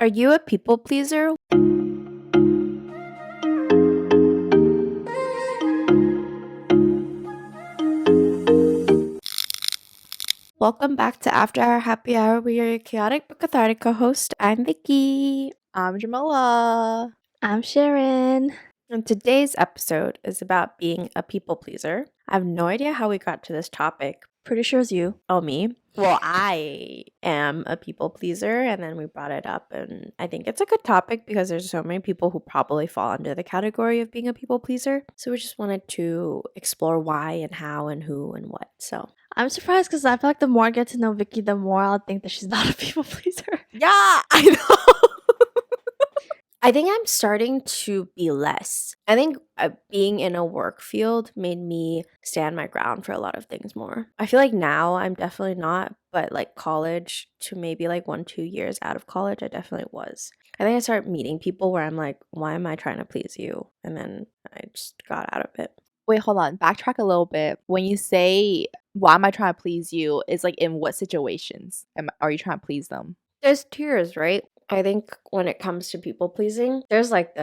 Are you a people pleaser? Welcome back to After Our Happy Hour. We are your chaotic but cathartic co-host. I'm Vicky. I'm Jamila. I'm Sharon. And today's episode is about being a people pleaser. I have no idea how we got to this topic. Pretty sure it's you. Oh, me? Well, I am a people pleaser, and then we brought it up, and I think it's a good topic because there's so many people who probably fall under the category of being a people pleaser. So we just wanted to explore why and how and who and what. So I'm surprised because I feel like the more I get to know Vicky, the more I'll think that she's not a people pleaser. yeah, I know. I think I'm starting to be less. I think being in a work field made me stand my ground for a lot of things more. I feel like now I'm definitely not, but like college to maybe like 1-2 years out of college, I definitely was. I think I started meeting people where I'm like, why am I trying to please you? And then I just got out of it. Wait, hold on. Backtrack a little bit. When you say, why am I trying to please you? It's like in what situations are you trying to please them? There's tiers, right? I think when it comes to people pleasing, there's like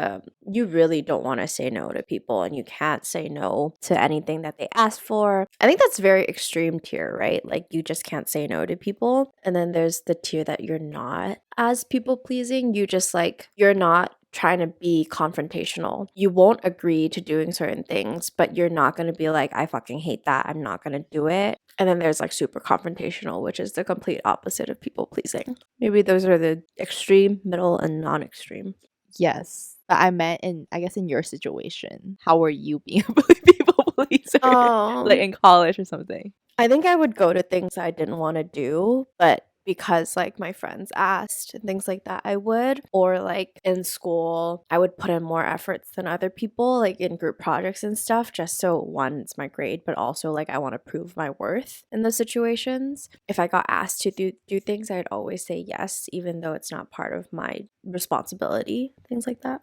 you really don't want to say no to people and you can't say no to anything that they ask for. I think that's very extreme tier, right? Like you just can't say no to people. And then there's the tier that you're not as people pleasing. You just like, you're not trying to be confrontational. You won't agree to doing certain things, but you're not going to be like, I fucking hate that. I'm not going to do it. And then there's like super confrontational, which is the complete opposite of people pleasing. Maybe those are the extreme, middle, and non-extreme. Yes. But I meant in your situation. How were you being a people pleaser? Like in college or something? I think I would go to things I didn't want to do, but because like my friends asked and things like that, I would. Or like in school, I would put in more efforts than other people, like in group projects and stuff, just so one, it's my grade, but also like I want to prove my worth in those situations. If I got asked to do things, I'd always say yes, even though it's not part of my responsibility, things like that.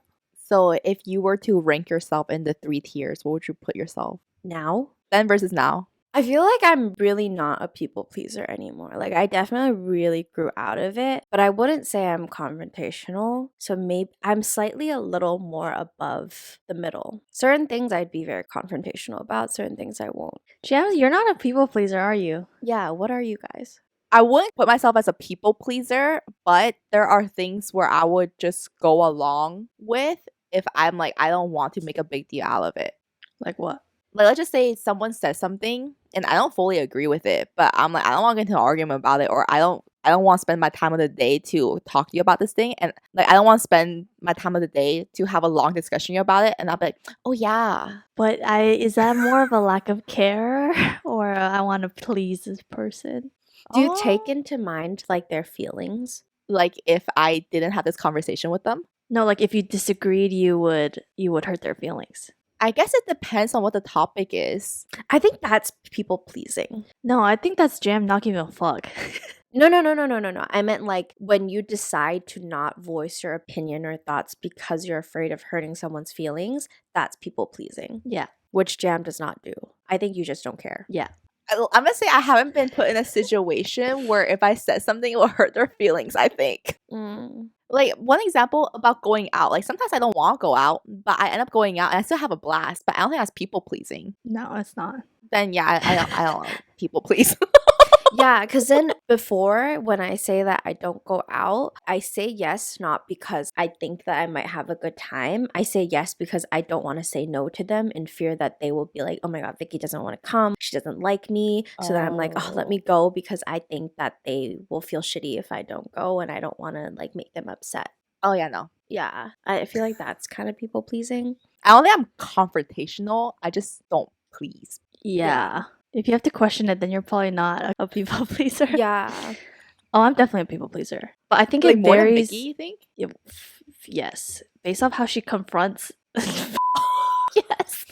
So if you were to rank yourself in the 3 tiers, what would you put yourself? Now? Then versus now? I feel like I'm really not a people pleaser anymore. Like I definitely really grew out of it, but I wouldn't say I'm confrontational. So maybe I'm slightly a little more above the middle. Certain things I'd be very confrontational about, certain things I won't. James, you're not a people pleaser, are you? Yeah, what are you guys? I wouldn't put myself as a people pleaser, but there are things where I would just go along with if I'm like, I don't want to make a big deal out of it. Like what? Like, let's just say someone says something and I don't fully agree with it, but I'm like, I don't want to get into an argument about it, or I don't want to spend my time of the day to talk to you about this thing, and like I don't want to spend my time of the day to have a long discussion about it, and I'll be like, oh yeah. But is that more of a lack of care, or I want to please this person? Do you take into mind like their feelings? Like if I didn't have this conversation with them? No, like if you disagreed, you would hurt their feelings. I guess it depends on what the topic is. I think that's people pleasing. No, I think that's Jam not giving a fuck. No. I meant like when you decide to not voice your opinion or thoughts because you're afraid of hurting someone's feelings, that's people pleasing. Yeah. Which Jam does not do. I think you just don't care. Yeah. I'm gonna say I haven't been put in a situation where if I said something, it will hurt their feelings, I think. Like, one example about going out. Like, sometimes I don't want to go out, but I end up going out and I still have a blast. But I don't think that's people pleasing. No, it's not. Then, yeah, I don't people please. Yeah, because then before, when I say that I don't go out, I say yes, not because I think that I might have a good time. I say yes because I don't want to say no to them in fear that they will be like, oh my God, Vicky doesn't want to come. She doesn't like me. So then I'm like, oh, let me go because I think that they will feel shitty if I don't go and I don't want to like make them upset. Oh, yeah, no. Yeah, I feel like that's kind of people pleasing. I don't think I'm confrontational. I just don't please. Yeah. If you have to question it, then you're probably not a people pleaser. Yeah. Oh, I'm definitely a people pleaser. But I think Like it more than varies. Vicky, you think? Yes. Based off how she confronts. Yes.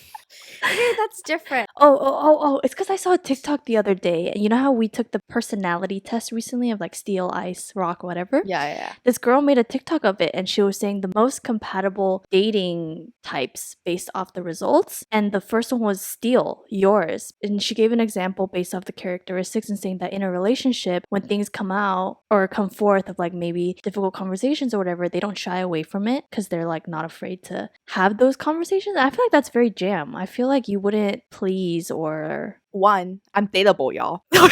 Okay, that's different. Oh, it's because I saw a TikTok the other day. And you know how we took the personality test recently of like steel, ice, rock, whatever? Yeah. This girl made a TikTok of it and she was saying the most compatible dating types based off the results. And the first one was steel, yours. And she gave an example based off the characteristics and saying that in a relationship, when things come out or come forth of like maybe difficult conversations or whatever, they don't shy away from it because they're like not afraid to have those conversations. I feel like that's very jam. I feel like you wouldn't please or One, I'm dateable, y'all. Sorry.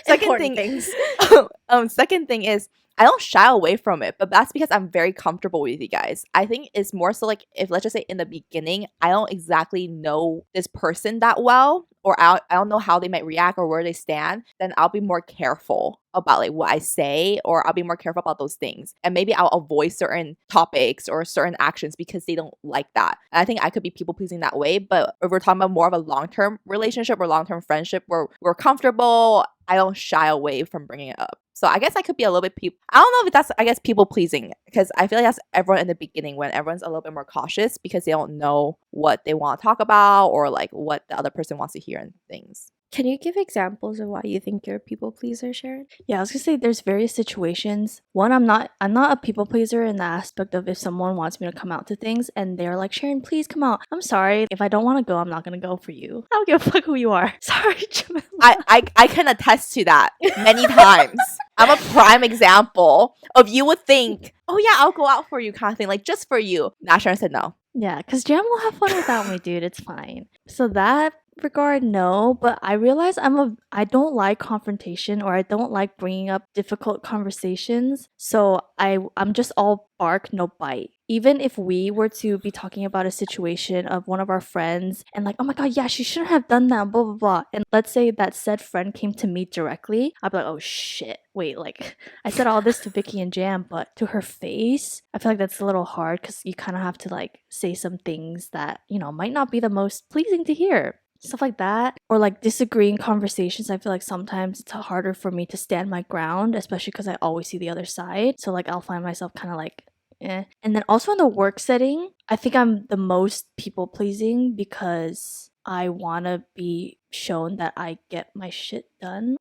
Second Important thing, things. second thing is I don't shy away from it, but that's because I'm very comfortable with you guys. I think it's more so like if let's just say in the beginning, I don't exactly know this person that well, or I don't know how they might react or where they stand, then I'll be more careful about like what I say, or I'll be more careful about those things. And maybe I'll avoid certain topics or certain actions because they don't like that. And I think I could be people pleasing that way. But if we're talking about more of a long-term relationship or long-term friendship where we're comfortable, I don't shy away from bringing it up. So I guess I could be a little bit I don't know if that's, I guess, people pleasing, because I feel like that's everyone in the beginning when everyone's a little bit more cautious because they don't know what they want to talk about or like what the other person wants to hear and things. Can you give examples of why you think you're a people pleaser, Sharon? yeah, I was gonna say there's various situations. One, I'm not a people pleaser in the aspect of if someone wants me to come out to things and they're like, Sharon, please come out. I'm sorry. If I don't want to go, I'm not gonna go for you. I don't give a fuck who you are. Sorry, Jamila. I can attest to that many times. I'm a prime example of you would think, oh yeah, I'll go out for you kind of thing, like just for you. Nah, Sharon said no. Yeah, because Jam will have fun without me, dude. It's fine. So that regard, no. But I realize I don't like confrontation or I don't like bringing up difficult conversations. So I'm just all bark, no bite. Even if we were to be talking about a situation of one of our friends and like, oh my god, yeah, she shouldn't have done that, blah blah blah. And let's say that said friend came to me directly, I'd be like, oh shit, wait, like I said all this to Vicky and Jam, but to her face, I feel like that's a little hard because you kind of have to like say some things that, might not be the most pleasing to hear. Stuff like that. Or like disagreeing conversations. I feel like sometimes it's harder for me to stand my ground, especially because I always see the other side. So like I'll find myself kind of like, eh. And then also in the work setting, I think I'm the most people pleasing because I want to be shown that I get my shit done.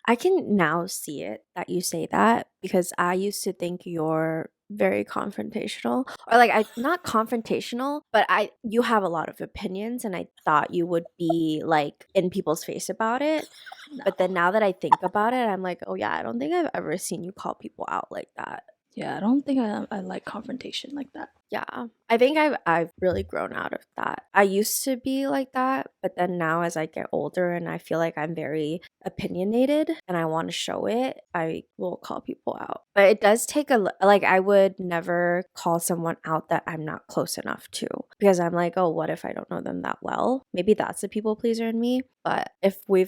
I can now see it that you say that because I used to think you're very confrontational, or like I not confrontational, but you have a lot of opinions and I thought you would be like in people's face about it. But then now that I think about it, I'm like, oh yeah, I don't think I've ever seen you call people out like that. Yeah, I don't think I like confrontation like that. Yeah, I think I've really grown out of that. I used to be like that, but then now as I get older and I feel like I'm very opinionated and I want to show it, I will call people out. But it does take like I would never call someone out that I'm not close enough to because I'm like, oh, what if I don't know them that well? Maybe that's the people pleaser in me. But if we're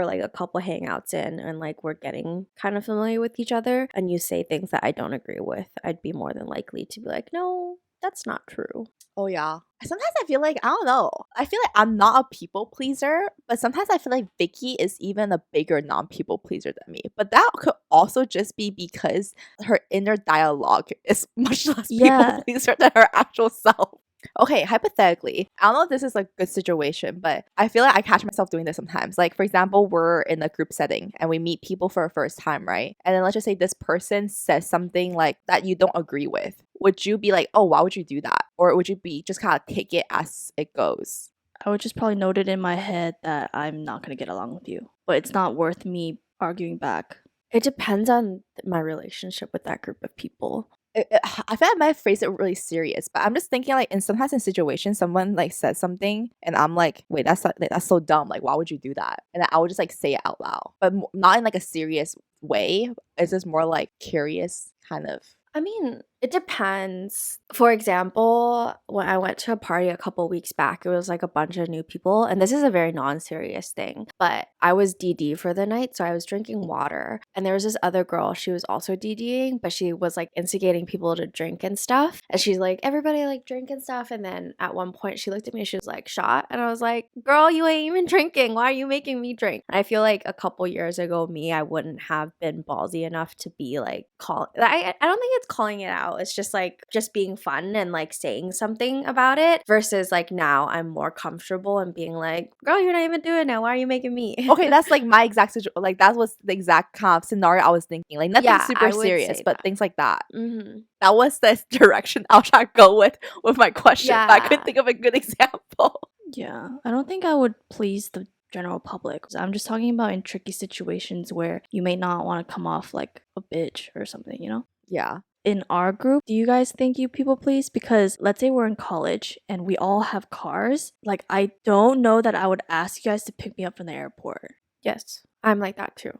like a couple hangouts in and like we're getting kind of familiar with each other and you say things that I don't agree with, I'd be more than likely to be like, no, that's not true. Oh yeah. Sometimes I feel like I don't know. I feel like I'm not a people pleaser, but sometimes I feel like Vicky is even a bigger non-people pleaser than me. But that could also just be because her inner dialogue is much less Yeah. people pleaser than her actual self. Okay, hypothetically, I don't know if this is like a good situation, but I feel like I catch myself doing this sometimes. Like, for example, we're in a group setting and we meet people for a first time, right? And then let's just say this person says something like that you don't agree with. Would you be like, oh, why would you do that? Or would you be just kind of take it as it goes? I would just probably note it in my head that I'm not going to get along with you. But it's not worth me arguing back. It depends on my relationship with that group of people. I feel like I might phrase it really serious, but I'm just thinking like, sometimes in situations, someone like says something, and I'm like, wait, that's so dumb. Like, why would you do that? And then I would just like say it out loud, but not in like a serious way. It's just more like curious kind of. I mean, it depends. For example, when I went to a party a couple weeks back, it was like a bunch of new people. And this is a very non-serious thing. But I was DD for the night, so I was drinking water. And there was this other girl, she was also DDing, but she was like instigating people to drink and stuff. And she's like, everybody like drink and stuff. And then at one point she looked at me and she was like, shot. And I was like, girl, you ain't even drinking. Why are you making me drink? And I feel like a couple years ago, I wouldn't have been ballsy enough to be like, I don't think it's with calling it out. It's just like just being fun and like saying something about it versus like now I'm more comfortable and being like, girl, you're not even doing it now. Why are you making me? Okay, that's like my exact situation. Like that was the exact kind of scenario I was thinking. Like nothing Yeah, super I would serious, say but that. things like that. Mm-hmm. That was the direction I was trying to go with my question. But I couldn't Yeah. think of a good example. Yeah, I don't think I would please the general public. I'm just talking about in tricky situations where you may not want to come off like a bitch or something, you know? Yeah. In our group, do you guys think you people please? Because let's say we're in college and we all have cars. Like, I don't know that I would ask you guys to pick me up from the airport. Yes. I'm like that too.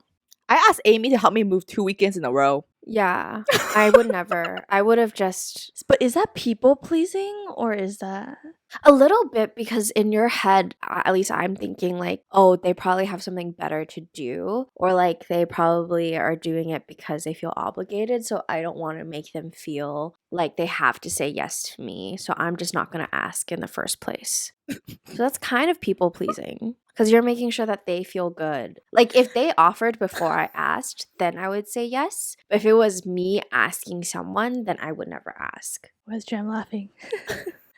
I asked Amy to help me move 2 weekends in a row. Yeah. I would never. I would have just But is that people pleasing or is that. a little bit because in your head, at least I'm thinking like, oh, they probably have something better to do, or like they probably are doing it because they feel obligated. So I don't want to make them feel like they have to say yes to me. So I'm just not going to ask in the first place. So that's kind of people pleasing because you're making sure that they feel good. Like if they offered before I asked, then I would say yes. But if it was me asking someone, then I would never ask. Why is Jam laughing?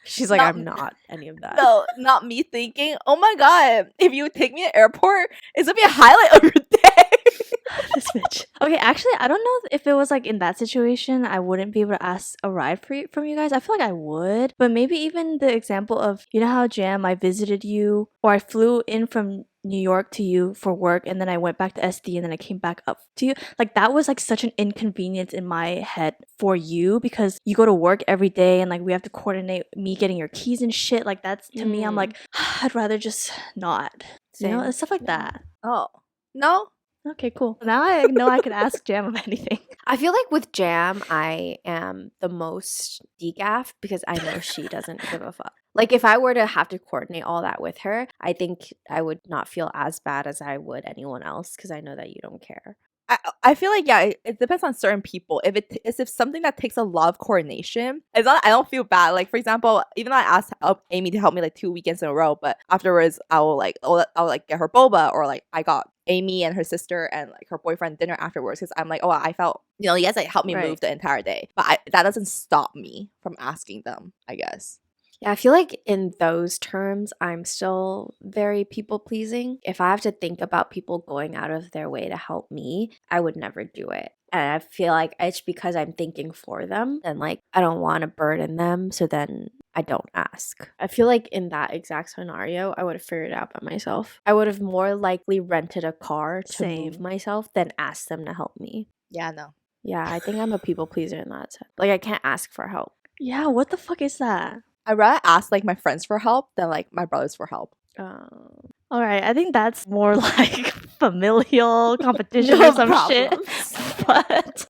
She's like, Not- I'm not any of that. No, not me thinking, oh my god, if you take me to the airport, it's gonna be a highlight of your day. This bitch. Okay, actually, I don't know if it was like in that situation, I wouldn't be able to ask a ride from you guys. I feel like I would, but maybe even the example of, you know how Jam, I visited you, or I flew in from New York to you for work, and then I went back to SD, and then I came back up to you. Like that was like such an inconvenience in my head for you because you go to work every day, and like we have to coordinate me getting your keys and shit. Like that's to me, I'm like, I'd rather just not. You know, Same. stuff like Yeah. that. Oh. No? Okay, cool. Now I know I could ask Jam of anything. I feel like with Jam, I am the most decaf because I know she doesn't give a fuck. Like if I were to have to coordinate all that with her, I think I would not feel as bad as I would anyone else because I know that you don't care. I feel like yeah, it depends on certain people. If if something that takes a lot of coordination, it's not. I don't feel bad. Like for example, even though I asked Amy to help me like 2 weekends in a row, but afterwards I will like get her boba, or like I got Amy and her sister and like her boyfriend dinner afterwards because I'm like, oh, I felt, you know, you guys like helped me Right. move the entire day, but that doesn't stop me from asking them, I guess. Yeah, I feel like in those terms, I'm still very people pleasing. If I have to think about people going out of their way to help me, I would never do it. And I feel like it's because I'm thinking for them and like I don't want to burden them. So then I don't ask. I feel like in that exact scenario, I would have figured it out by myself. I would have more likely rented a car to move Same. myself than ask them to help me. Yeah, no. Yeah, I think I'm a people pleaser in that sense. Like I can't ask for help. Yeah, what the fuck is that? I'd rather ask like my friends for help than like my brothers for help. All right, I think that's more like familial competition No or some problems. shit. But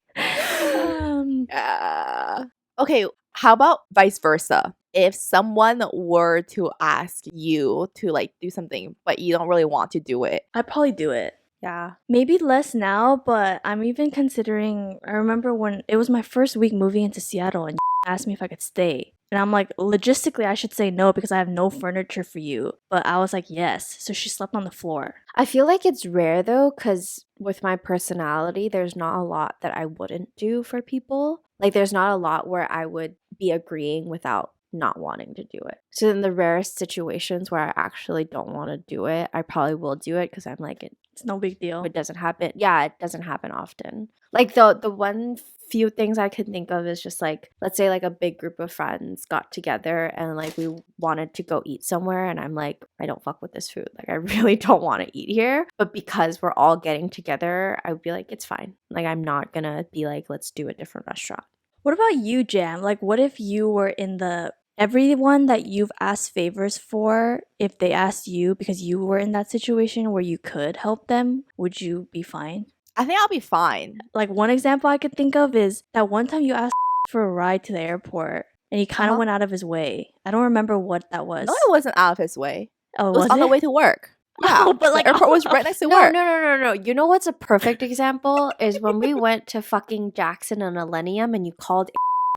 Okay, how about vice versa? If someone were to ask you to like do something, but you don't really want to do it. I'd probably do it. Yeah. Maybe less now, but I'm even considering. I remember when it was my first week moving into Seattle and asked me if I could stay. And I'm like, logistically, I should say no because I have no furniture for you. But I was like, yes. So she slept on the floor. I feel like it's rare though, because with my personality, there's not a lot that I wouldn't do for people. Like, there's not a lot where I would be agreeing without not wanting to do it. So, in the rarest situations where I actually don't want to do it, I probably will do it because I'm like, It's no big deal. it doesn't happen. Yeah, it doesn't happen often. Like, the one few things I can think of is just like, let's say like a big group of friends got together and like we wanted to go eat somewhere and I'm like, I don't fuck with this food. Like I really don't want to eat here. But because we're all getting together, I would be like, it's fine. Like I'm not gonna be like, let's do a different restaurant. What about you, Jam? Like, what if you were in the everyone that you've asked favors for, if they asked you because you were in that situation where you could help them, would you be fine? I think I'll be fine. Like, one example I could think of is that one time you asked for a ride to the airport and he kind of went out of his way. I don't remember what that was. No, it wasn't out of his way. Oh, It was on the way to work. Yeah, Oh, but like the airport was right next to No, work. no. You know what's a perfect example is when we went to fucking Jackson and Millennium and you called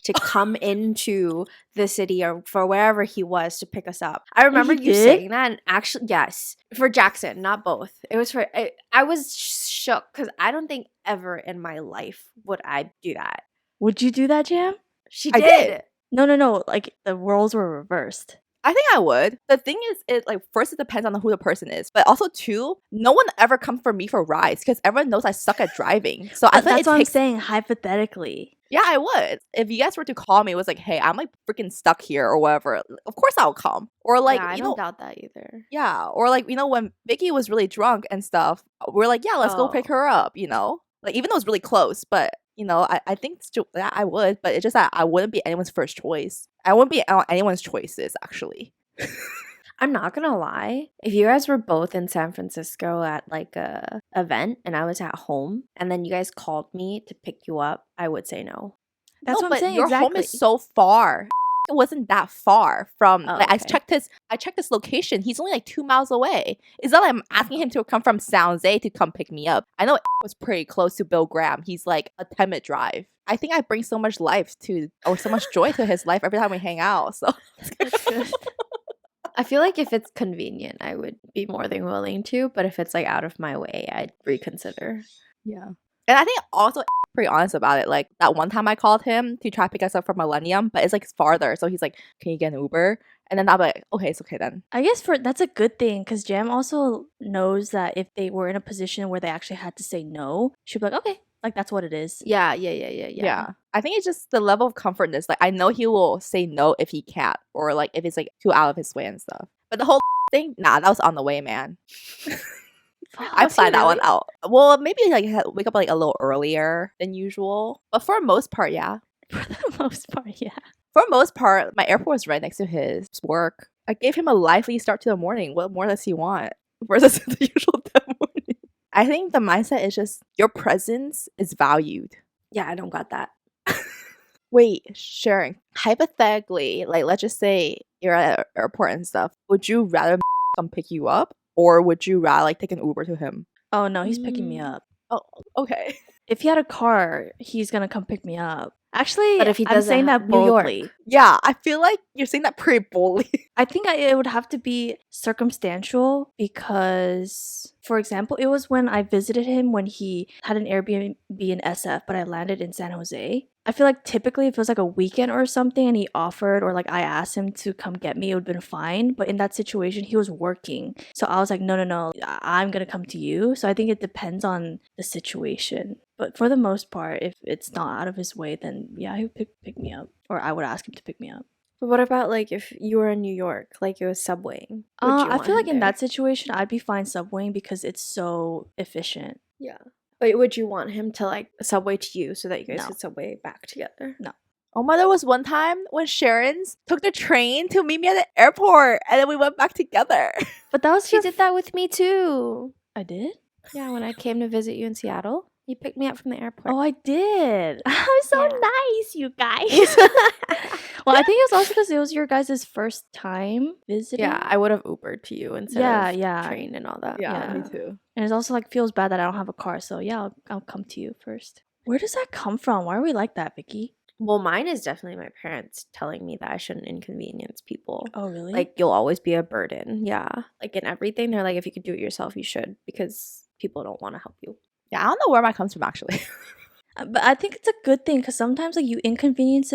to come into the city or for wherever he was to pick us up. I remember he you did? saying that, and actually, yes, for Jackson, not both. It was for, I was shook because I don't think ever in my life would I do that. Would you do that, Jam? She I did. No. Like the roles were reversed. I think I would. The thing is, it like first it depends on who the person is, but also two, no one ever comes for me for rides because everyone knows I suck at driving. So I But think that's what I'm saying, hypothetically. Yeah, I would. If you guys were to call me, it was like, hey, I'm like freaking stuck here or whatever. Of course I'll come. Or like, yeah, I you don't know, doubt that either. yeah. Or like, you know, when Vicky was really drunk and stuff, we're like, yeah, let's go pick Oh. her up, you know? Like, even though it's really close, but, you know, I think that I would, but it's just that I wouldn't be anyone's first choice. I wouldn't be anyone's choices, actually. I'm not gonna lie. If you guys were both in San Francisco at like a event and I was at home and then you guys called me to pick you up, I would say no. That's No, what I'm but saying. your home is so far. It wasn't that far from. Oh, like, okay. I checked this location. He's only like 2 miles away. It's not like I'm asking him to come from San Jose to come pick me up. I know it was pretty close to Bill Graham. He's like a 10-minute drive. I think I bring so much life to, or so much joy to his life every time we hang out. So That's good. I feel like if it's convenient, I would be more than willing to, but if it's like out of my way, I'd reconsider. yeah. And I think also pretty honest about it. Like that one time I called him to try to pick us up from Millennium, but it's like farther. So he's like, can you get an Uber? And then I'll be like, okay, it's okay then. I guess that's a good thing because Jam also knows that if they were in a position where they actually had to say no, she'd be like, okay, like that's what it is. Yeah. Yeah. I think it's just the level of comfortness. Like I know he will say no if he can't, or like if it's like too out of his way and stuff. But the whole thing, nah, that was on the way, man. I Was he planned that one really? out. Well, maybe like wake up like a little earlier than usual, but for most part, yeah. For the most part, yeah. For most part, my airport was right next to his work. I gave him a lively start to the morning. What more does he want versus the usual morning? I think the mindset is just your presence is valued. Yeah, I don't got that. Wait, Sharon, hypothetically, like let's just say you're at an airport and stuff, would you rather come pick you up or would you rather like take an Uber to him? Oh no, he's picking me up. Oh, okay. If he had a car, he's gonna come pick me up. Actually, But if he I'm doesn't saying have that New York. boldly. Yeah, I feel like you're saying that pretty boldly. I think it would have to be circumstantial because, for example, it was when I visited him when he had an Airbnb in SF, but I landed in San Jose. I feel like typically if it was like a weekend or something and he offered or like I asked him to come get me, it would have been fine. But in that situation, he was working. So I was like, no, I'm going to come to you. So I think it depends on the situation. But for the most part, if it's not out of his way, then yeah, he would pick me up. Or I would ask him to pick me up. But what about like if you were in New York, like it was subwaying? Would you I want feel like him in there? that situation, I'd be fine subwaying because it's so efficient. Yeah. But would you want him to like subway to you so that you guys No. could subway back together? Oh my, there was one time when Sharon's took the train to meet me at the airport and then we went back together. But that was She your did that with me too. I did? Yeah, when I came to visit you in Seattle, you picked me up from the airport. Oh, I did. I'm so Yeah. nice, you guys. Well, I think it was also because it was your guys' first time visiting. Yeah, I would have Ubered to you instead of Yeah. train and all that. Yeah. Me too. And it's also like feels bad that I don't have a car. So yeah, I'll come to you first. Where does that come from? Why are we like that, Vicky? Well, mine is definitely my parents telling me that I shouldn't inconvenience people. Oh, really? Like, you'll always be a burden. Yeah. Like, in everything, they're like, if you could do it yourself, you should because people don't want to help you. Yeah, I don't know where mine comes from actually. But I think it's a good thing because sometimes like you inconvenience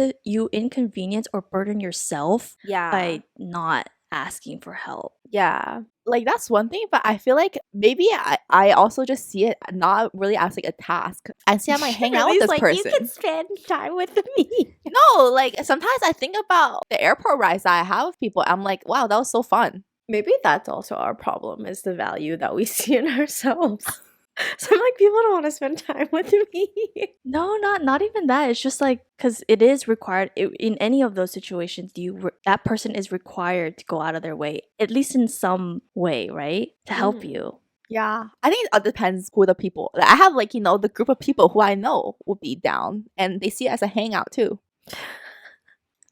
or burden yourself Yeah. by not asking for help. Yeah. Like that's one thing, but I feel like maybe I also just see it not really as like a task. I see I might hang out with this person. You can spend time with me. No, like sometimes I think about the airport rides that I have with people. I'm like, wow, that was so fun. Maybe that's also our problem is the value that we see in ourselves. So I'm like, people don't want to spend time with me. No, not even that. It's just like because it is required in any of those situations. That person is required to go out of their way, at least in some way, right, to help you. Yeah, I think it depends who the people. Like, I have like the group of people who I know will be down, and they see it as a hangout too.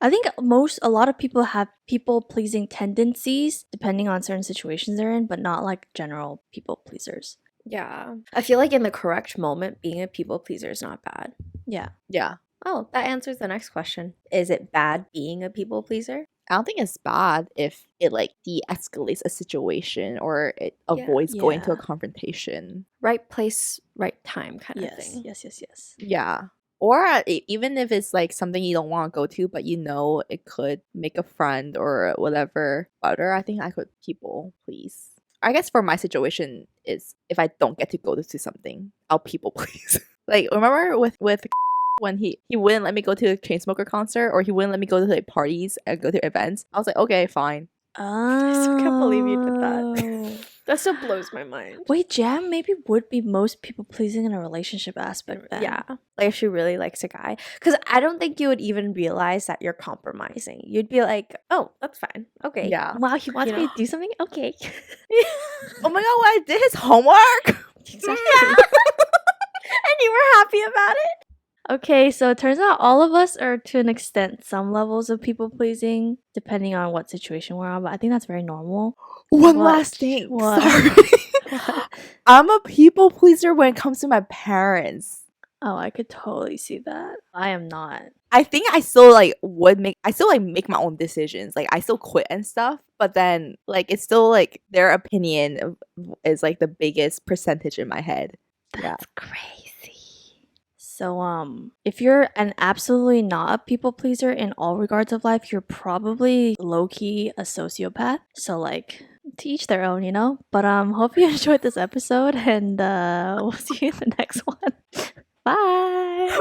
I think a lot of people have people pleasing tendencies depending on certain situations they're in, but not like general people pleasers. Yeah. I feel like in the correct moment, being a people pleaser is not bad. Yeah. Yeah, Oh, that answers the next question. Is it bad being a people pleaser? I don't think it's bad if it like de-escalates a situation or it Yeah. avoids going to a Yeah. confrontation. Right place, right time kind of Yes. thing. Yes. Yeah. Or even if it's like something you don't want to go to, but you know it could make a friend or whatever better, I think I could people please. I guess for my situation is if I don't get to go to something, I'll people please. Like remember with when he wouldn't let me go to a Chainsmoker concert, or he wouldn't let me go to like parties and go to events. I was like, okay, fine. I still can't believe you did that. Oh. That still blows my mind. Wait, Jam maybe would be most people pleasing in a relationship aspect then. Yeah, like if she really likes a guy, because I don't think you would even realize that you're compromising. You'd be like, oh, that's fine, okay. Yeah. Wow, he wants You me know? to do something? Okay. Oh my god, I did his homework. Exactly. And you were happy about it. Okay, so it turns out all of us are to an extent some levels of people pleasing, depending on what situation we're on, but I think that's very normal. One What? last thing. What? Sorry. I'm a people pleaser when it comes to my parents. Oh, I could totally see that. I am not. I think I still like make my own decisions. Like I still quit and stuff, but then like it's still like their opinion is like the biggest percentage in my head. Yeah. That's crazy. So, if you're an absolutely not a people pleaser in all regards of life, you're probably low-key a sociopath. So, like, to each their own, you know? But, hope you enjoyed this episode, and, we'll see you in the next one. Bye!